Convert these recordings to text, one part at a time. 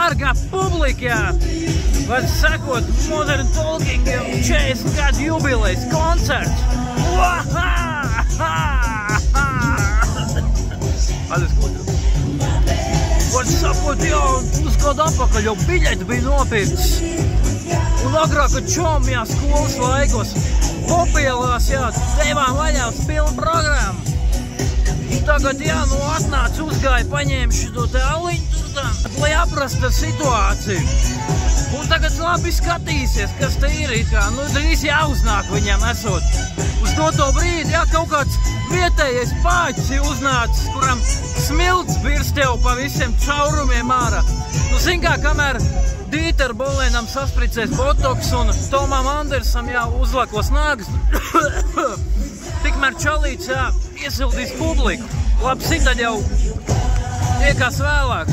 Dārgā publikā, var sakot Modern Talking 40 gadu jubilejas koncerts. Alles gut. Var sakot, jau uz kādu apakaļ jau biļeti bija nopircis. Un agrāk, kad čomjā skolas laikos, popielās, jā, devām vaļā uz pilnu programmu. Tagad, jā, nu atnāc, uzgāja, paņēma šito te aliņu tur tā, lai aprasta situāciju. Un tagad labi skatīsies, kas te ir, kā, nu drīz jāuznāk viņam esot. Uz to brīdi, jā, kaut kāds vietējais pāķis ir uznācis, kuram smilts birst tev pa visiem caurumiem ārā. Nu, zin kā, kamēr Dīter Bolēnam saspricēs botoks un Tomam Andersam, jā, uzlakos nāgas, tikmēr čalīts, jā, iesildīs publiku. Labi, tad jau tiekās vēlāk.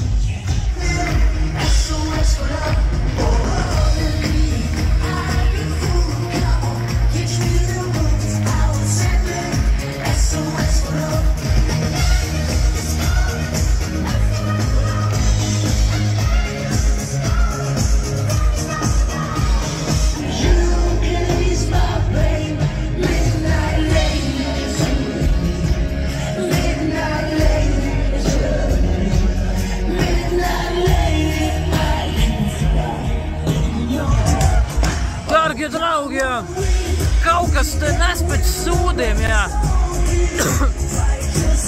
Dargie draugi, jā, kaut kas te nes pēc sūdiem, jā.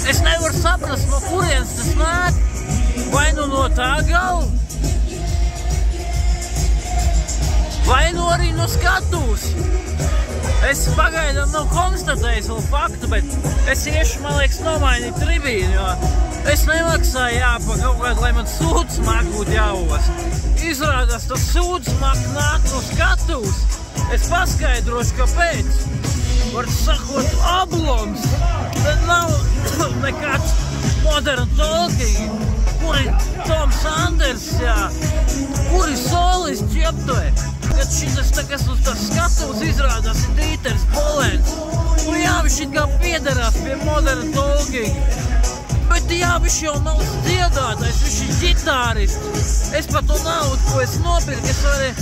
Es nevaru saprast, no kurienes tas nāk, vai nu no tā gala, vai nu arī no skatūs. Es pagaidām nav konstatējis vēl faktu, bet es iešu, man liekas, nomainīt tribīnu, jo es nemaksāju, jā, pa kaut kādu, lai man sūds smak būtu jāost. Izrādās, tas sūds smak nāk no skatūs. Es paskaidrošu, kāpēc. Var sakot, abloms. Tad nav nekāds Modern Talking. Kur ir Toms Anders, jā? Kur ir solists ķeptuvē? Kad šitas takas uz tas skatūs izrādās ir Dīters Bolēns. Nu jā, viņš it kā piederās pie Modern Talking. Bet jā, viņš jau nav dziedātājs, viņš ir ģitārists. Es par to naudu, ko es nopirku, es varēju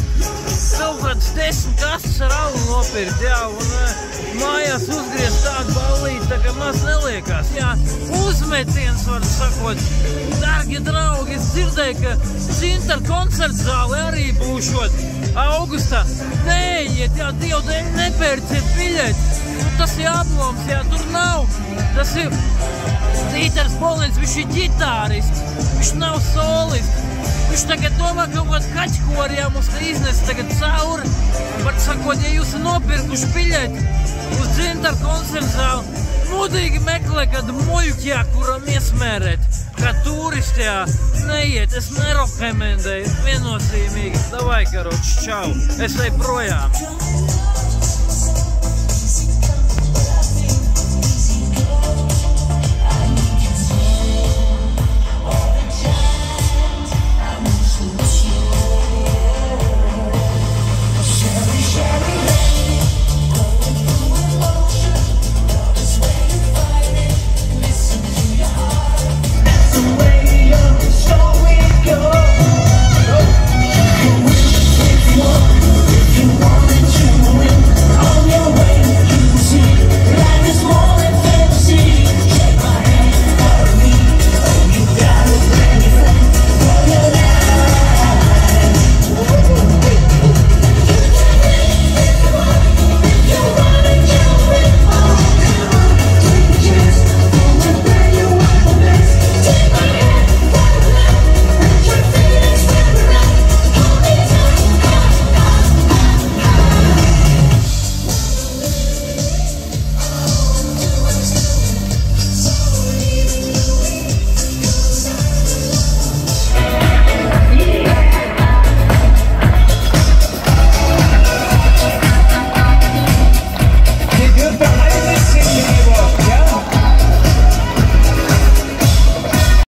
kaut kāds 10 kastes ar alu nopirkt, jā, un mājās uzgriezt tādu ballīti, tā kā maz neliekās, jā. Uzmetiens, var sakot, dārgie draugi, es dzirdēju, ka Cintar koncerts zāli arī būšot augustā. Neiet, jā, Dievu dēļ nepērciet biļeti. Nu, tas ir aploms, jā, tur nav. Tas ir Dīters Bolēns, viņš ir ģitārists, viņš nav solists. Viņš tagad domā, kaut kādu kaķkori, jā, mums te iznes tagad cauri. Var sakot, ja jūs nopirkuši biļeti uz Cintar koncertu zāli, mudīgi meklē kādu muļķi, jā, kuram iesmērēt. Kā turisti, jā, neiet, es nerekomendēju, viennozīmīgi. Davai, karoči, čau, es eju projām.